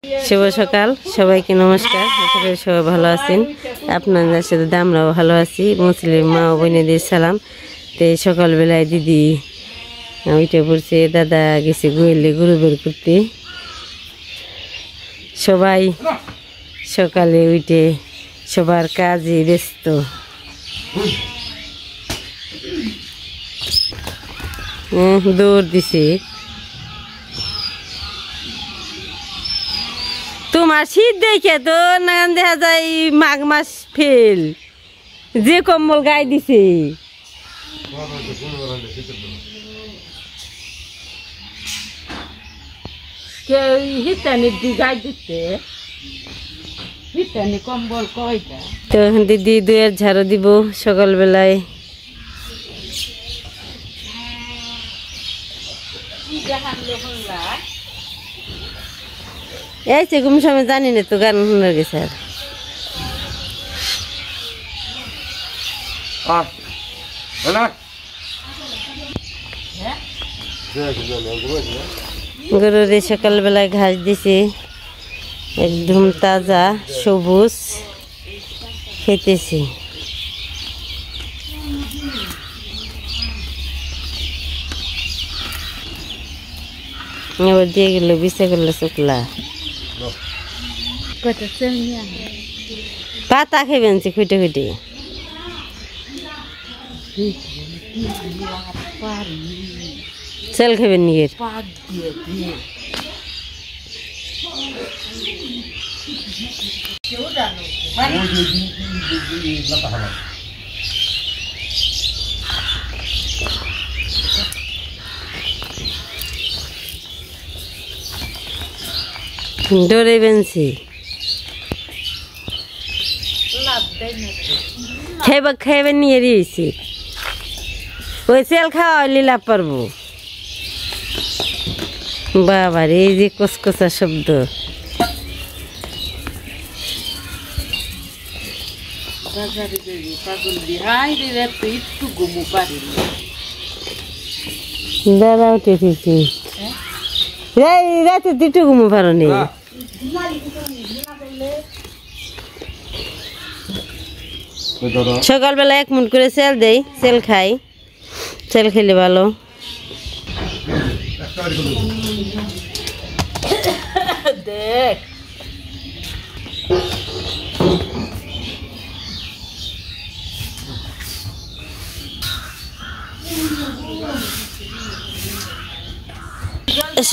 শুভ সকাল, সবাইকে নমস্কার। আশা করি সবাই ভালো আছেন। আপনাদের সাথে আমরাও ভালো আছি। মুসলিম মা ও বোনেদের সালাম। তো সকালবেলায় দিদি উঠে পড়ছে, দাদা গেছে গোয়ালে গরু বের করতে। সবাই সকালে উঠে সবার কাজে ব্যস্ত। দৌড় দিছে। তোমার শীত দেখে তো নাগান দেখা যায় মাঘ মাস ফেল, যে কম্বল গায়ে দিছে। তো দিদি দুয়ের ঝাড়ু দিব সকালবেলায়। এই সে ঘুম সময় জানি না তো, গান শোনার গেছে। গরুরে সকালবেলায় ঘাস দিছে, একদম তাজা সবুজ, খেতেছি। এবার দিয়ে গেল বিছে করলো শুকলা পাতা খাইবেন খুঁটে খুঁটে। চাল খাবেন নিজের ডরে বেনছি খাইবেন নিয়ে দিয়েছি। ওই চাল খাওয়া হইলে লাভ পারবো। বাবার এই যে কসকসা শব্দ। দাদা উঠেছি রাতে দুটো ঘুমো পারো নি। সকালবেলা এক মুঠ করে সেল দেই, সেল খাই। সেল খেলে ভালো। দেখ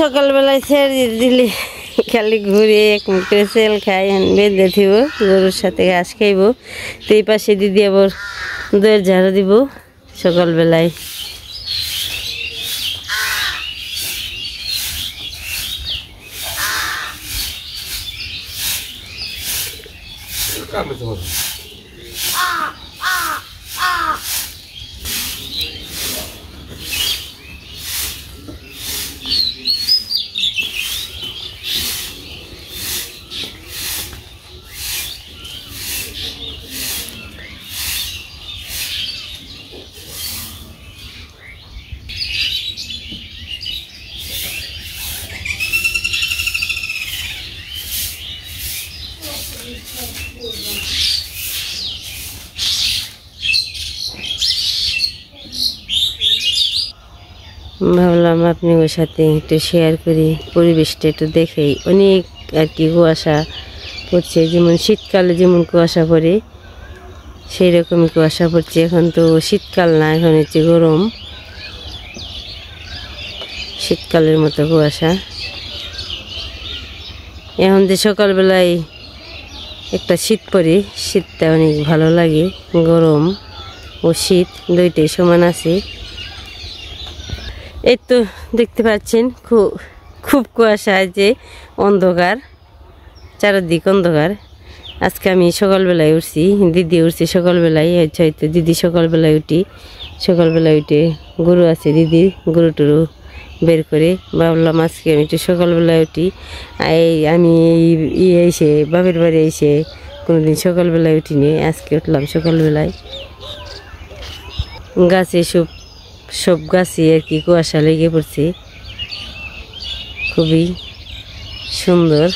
সকালবেলায় ছেড়ে দিলে খালি ঘুরে এক মুখ করে সেল খাই। বেঁধে দিব, গরুর সাথে ঘাস খাইব। তো এই পাশে দিদি আবার দইয়ের ঝাড়ু দিব সকালবেলায়। ভাবলাম আপনাদের সাথে একটু শেয়ার করি, পরিবেশটা একটু দেখেই। অনেক আর কি কুয়াশা পড়ছে, যেমন শীতকালে যেমন কুয়াশা পড়ে সেই রকমই কুয়াশা পড়ছে। এখন তো শীতকাল না, এখন হচ্ছে গরম, শীতকালের মতো কুয়াশা। এখন যে সকালবেলায় একটা শীত পড়ে, শীতটা অনেক ভালো লাগে। গরম ও শীত দুইটাই সমান আছে। এই তো দেখতে পাচ্ছেন খুব কুয়াশা, যে অন্ধকার, চারদিক অন্ধকার। আজকে আমি সকালবেলায় উঠছি, দিদি উঠছি সকালবেলায়। হয়তো দিদি সকালবেলায় উঠি, সকালবেলায় উঠে গরু আছে দিদির, গরু টরু বের করে ভাবলাম আজকে আমি একটু সকালবেলায় উঠি। আমি এসে বাপের বাড়ি এসে কোনোদিন সকালবেলায় উঠিনি, আজকে উঠলাম সকালবেলায়। গাছে সব গাছে আর কি কুয়াশা লেগে পড়ছে, খুবই সুন্দর।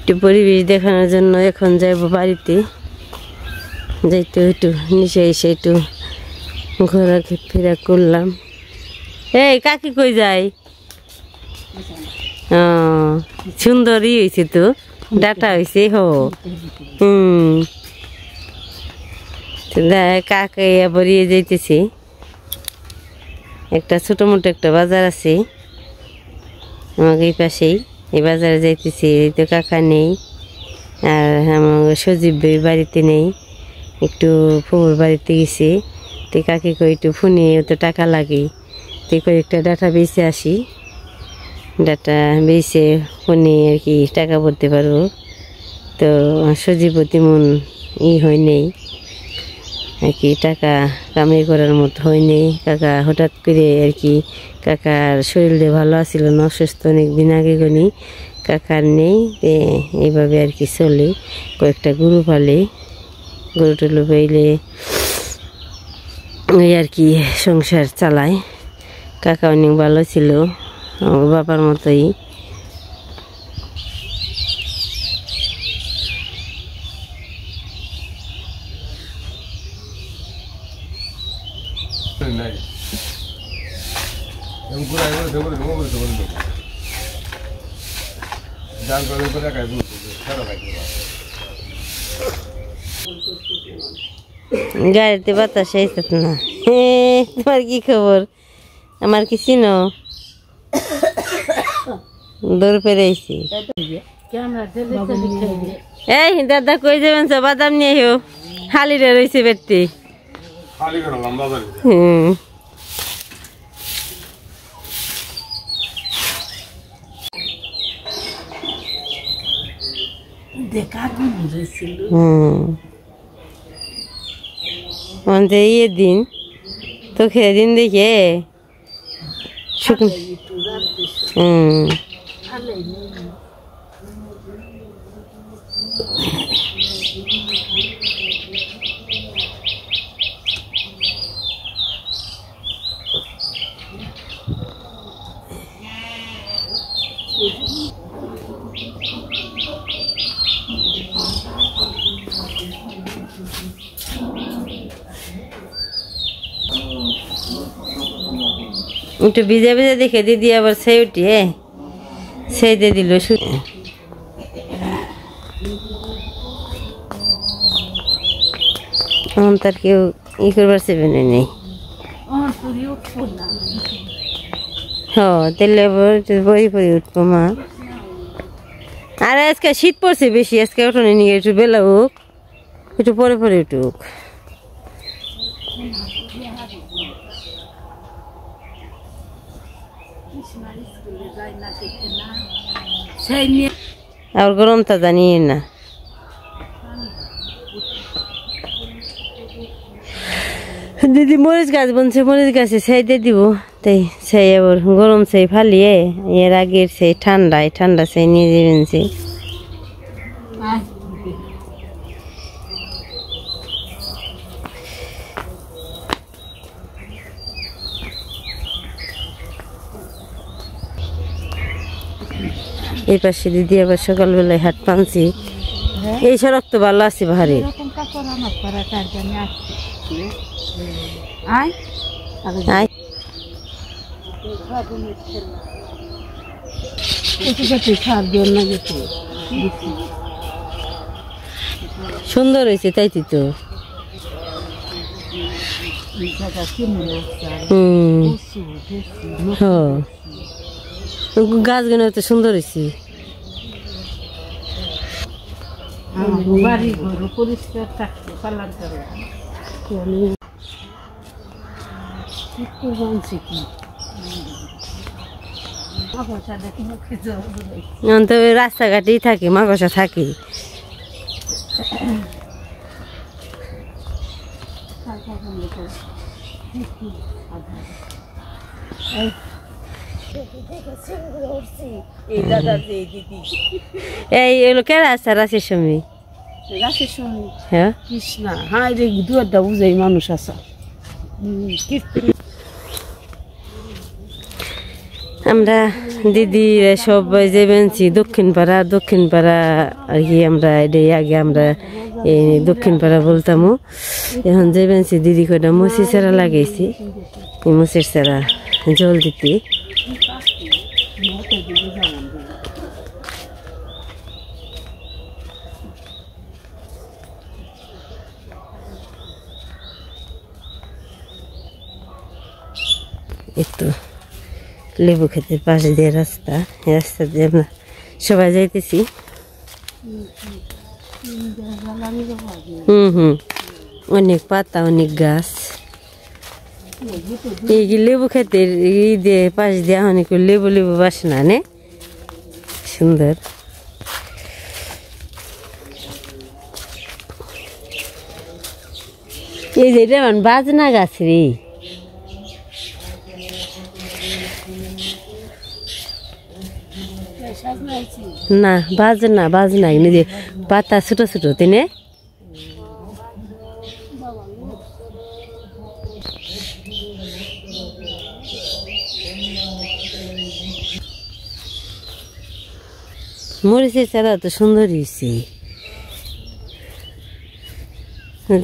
একটু পরিবেশ দেখানোর জন্য এখন যাইব বাড়িতে, যাইতে একটু নিচে এসে একটু ঘোরাফেরা করলাম। এই কাকি কই যায়? সুন্দরই হয়েছে তো, ডাটা হয়েছে। কাকে বরিয়ে যাইতেছে। একটা ছোট মোটো একটা বাজার আছে আমাকে এই পাশেই, এই বাজারে যাইতেছি। এই তো কাকা নেই, আর আমার সজীব ভাই বাড়িতে নেই, একটু ফুপুর বাড়িতে গেছে। তো কাকি কই একটু ফোনে তো টাকা লাগে, তো কয়েকটা ডাটা বেঁচে আসি, ডাটা বেঁচে ফোনে আর কি টাকা ভরতে পারবো। তো সজীব তেমন হয় নেই আর কি, টাকা কামাই করার মতো হয় নেই। কাকা হঠাৎ করে আর কি, কাকার শরীরে ভালো আছিল না, অসুস্থ অনেকদিন আগে গনি, কাকার নেই। এইভাবে আর কি চলে, কয়েকটা গরু পালে, গরু টুলু পাইলে ওই আর কি সংসার চালায়। কাকা অনেক ভালো ছিল, আমার বাবার মতোই। গাড়িতে বাতাস আইসত না। তোমার কি খবর? আমার কি চিনো? দৌড় পেরে আইছি। এই দাদা কই যাবেন? বাদাম নিয়ে এসো, হালিরে রয়েছে বেটটি। দিন তো খেয়ে দিন দেখে একটু ভিজা ভিজা দেখে দিদি আবার সেই উঠিয়ে সেই দিয়ে দিল। এখন তার কেউ ই করবার সেভেনে নেই। তাহলে বই পরে উঠবো মা। আর আজকে শীত পড়ছে বেশি, আজকে উঠোনে নিয়ে একটু বেলা হোক, একটু পরে পরে উঠুক। আর গরমটা জানিয়ে না। দিদি মরিচ গাছ বলছে, মরিচ গাছে ছাই দিয়ে দিব, তাই ছাই আবার গরম ছাই ফালিয়ে এর আগের সেই ঠান্ডায় ঠান্ডা ছাই নিয়ে যাবেন। সে এই পাশে দিদি আবার সকালবেলায় হাট পানছি। এই সড়ক তো ভালো আছে ভারী। সুন্দর হয়েছে তাই তো। গাছগুলো তো সুন্দর হয়েছে। রাস্তাঘাটেই থাকে, মাকড়সা থাকে। এই এলো কে রাস্তা রাশের সময়, হ্যাঁ কৃষ্ণা, হ্যাঁ রে দুয়ারটা বুঝাই মানুষ আসা। আমরা দিদিরা সবাই যে বেঞ্চি দক্ষিণ পাড়া আর কি আমরা এটাই আগে আমরা এই দক্ষিণ পাড়া বলতাম। এখন যে বেঞ্চি দিদি কয়টা মুসি চারা লাগাইছি, এই মুসির চারা জল দিতে। একটু লেবু ক্ষেতের পাশে দিয়ে রাস্তা, এই রাস্তা দিয়ে আমরা সবাই যাইতেছি। অনেক পাতা, অনেক গাছ। এই লেবু ক্ষেতের ই দিয়ে পাশ দিয়ে অনেক লেবু বাসনা নে সুন্দর। এই যে এটা বাজনা গাছ রে, না বাজনা যে পাতা ছোট ছোট তিনে। মরিচের চারা তো সুন্দর হয়েছে,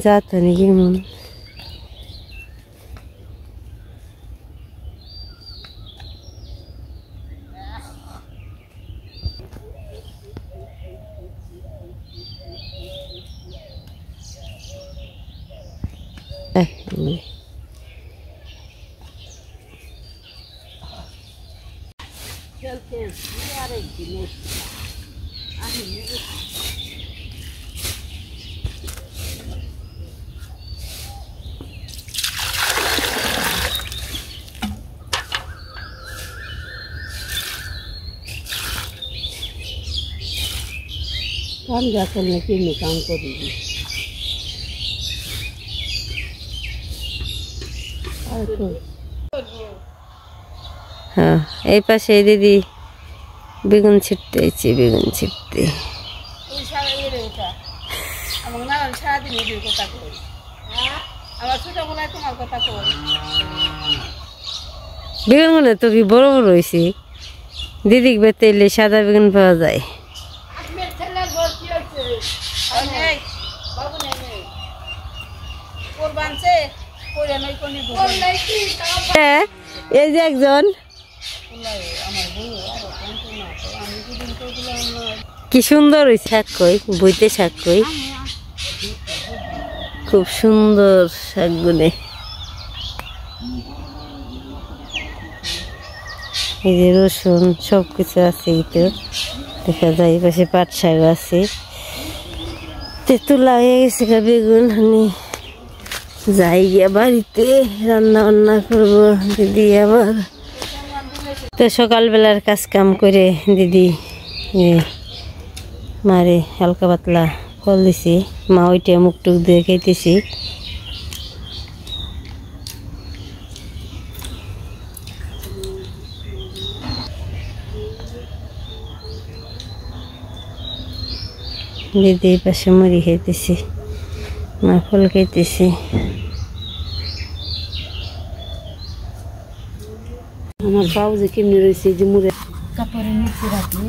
যাত নাকি মন। काम जाकर नकी में काम करेगी। हाँ এই পাশে দিদি বেগুন ছিটতেছি, বেগুন ছিটতে। বেগুনগুলো তো কি বড় বড় হয়েছে, দিদি বেতেলে সাদা বেগুন পাওয়া যায়। এই যে একজন কি সুন্দর ওই শাক কই বইতে, শাক কই খুব সুন্দর শাকগুলো। এই যে রসুন সবকিছু আছে, তো দেখা যায় এই পাশে পাট শাক আছে। তেঁতুলা হয়ে গেছে বেগুন, আমি যাই গিয়া বাড়িতে রান্না বান্না করবো। দিদি আবার তো সকালবেলার কাজ কাম করে দিদি মারে হালকা পাতলা ফল দিছি, মা ওইটা মুখ টুক দিয়ে খেতেছি। দিদি পাশে মুড়ি খাইতেছি, মা ফল খাইতেছি। আমার পাও যে কেমনি রয়েছে, যে মুড়ে কাপড়ের নিচে রাখি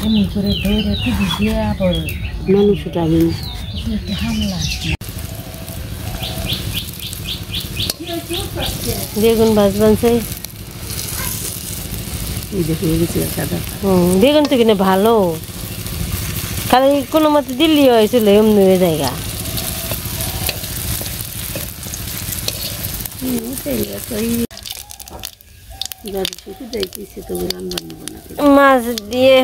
এমনি করে ধরে টিভি দিয়ে আবার মানুষ উঠাবেন হামলা। বেগুন ভাজ বানছে, বেগুন তো কিনে ভালো, খালি কোনো মতে দিল্লি হয়েছিল এমনি জায়গা। মাছ দিয়ে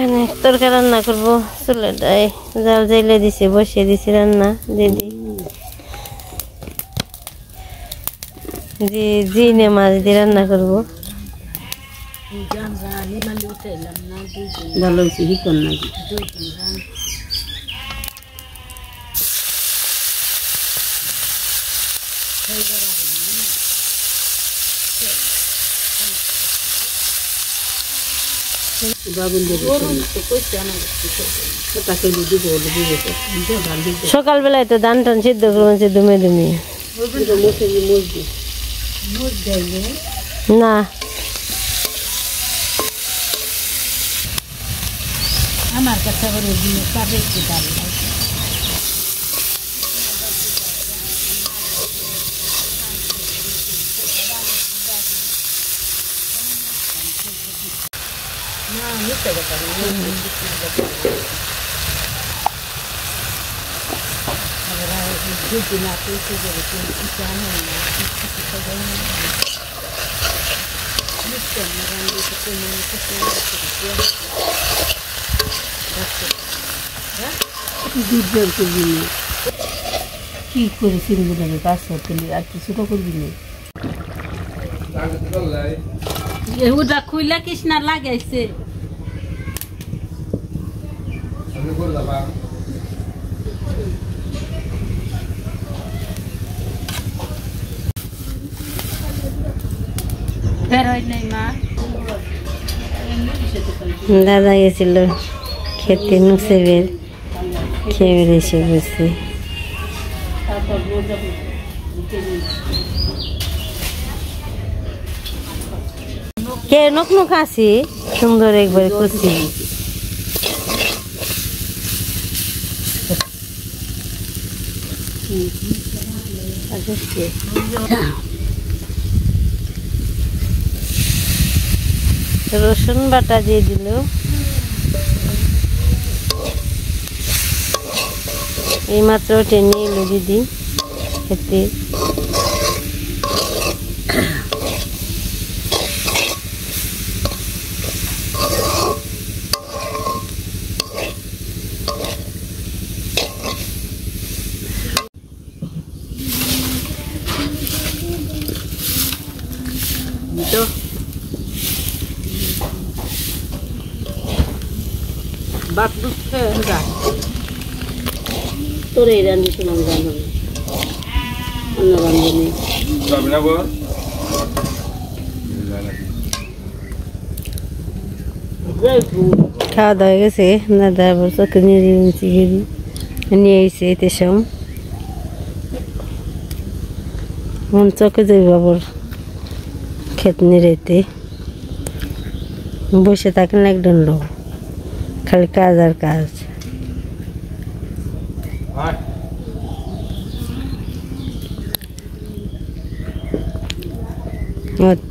তরকারি রান্না করবো, চুলাটায় জাল জাইলে দিছে, বসিয়ে দিছি রান্না। দিদি জিনে মাছ দিয়ে রান্না করবো। ভালো হয়েছে হিকন নাকি সকালবেলায় তো ধান টান সিদ্ধ করবো দুমে দুমে না আমার কাছে আবার ওই জিনিসটা বেশি দাম লাগে। কি করে সিঙ্গুলারে কাজ করতে আর কি ছোট করবি না ওটা খুইলা কৃষ্ণা লাগাইছে দাদা গেছিল খেতে নুসেবের খেয়ে এসে বসে কে নক নক আসি সুন্দর একবার করছি রসুন বাটা দিয়ে দিল এইমাত্র টেনে এলো দিদি খেতে বাপ দুঃখে তোর এই রান্ধিছিলাম জানো অন্য রান্ধনি খাওয়া দাওয়া গেছে দাদা আবার চোখে নিয়ে এসে এতে সব মন চোখে যাইব আবার খেত নিরেতে বসে থাকেন একজন লোক খালি কাজ আর কাজ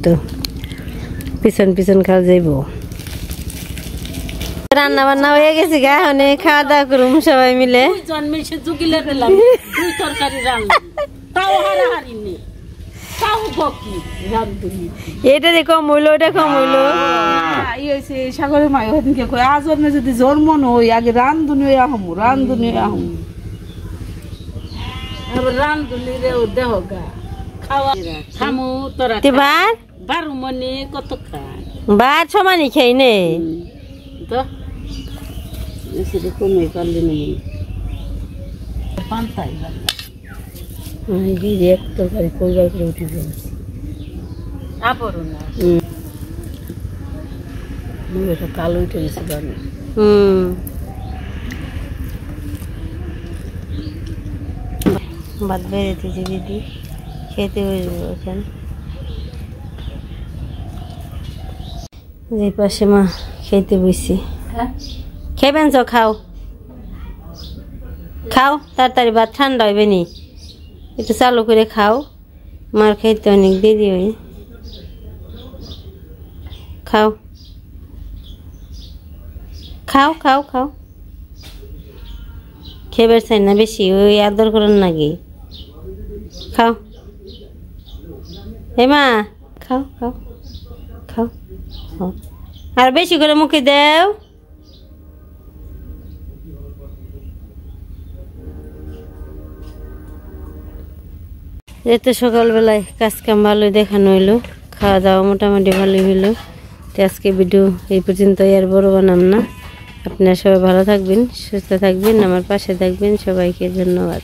তো পিছন পিছন খাওয়া যাইব রান্না বান্না হয়ে গেছে গা মানে খাওয়া দাওয়া করুম সবাই মিলে জন্মেছে জুগিলে দিলাম দুই তরকারি রান্না তাও হারাহারি নেই এটা কম হইলো ওটা কম হইলো সাগরের মায় হদিনকে কই আজ আমি যদি জন্ম নই আগে রান্ধুনি আহমু রান্ধুনি আহমু রান্ধুনি রে দেহ গা খাওয়া খামু তোরা বার 12 মনে কত খায় বার সমানই খাই নে তো এসে কমে পারলি না পান্তাই এক তরকারি কইবার করে উঠে যাচ্ছে আপরও না এটা কালো উঠে গেছে জানি ভাত বেড়েতেছি দিদি খেতে বসবো এখন যে পাশে মা খেতে বসছি খেবেন তো খাও খাও তাড়াতাড়ি ভাত ঠান্ডা হইবে নি একটু চালু করে খাও মার খাইতে অনেক দেরি হয় খাও খাও খাও খাও খেবার চাই না বেশি ওই আদর করেন নাকি খাও হে মা খাও খাও খাও আর বেশি করে মুখে দেও যেতে সকালবেলায় কাজ কাম ভালোই দেখানো হইলো খাওয়া দাওয়া মোটামুটি ভালোই হইলো তো আজকে ভিডিও এই পর্যন্ত আর বড় বানাম না আপনারা সবাই ভালো থাকবেন সুস্থ থাকবেন আমার পাশে থাকবেন সবাইকে ধন্যবাদ।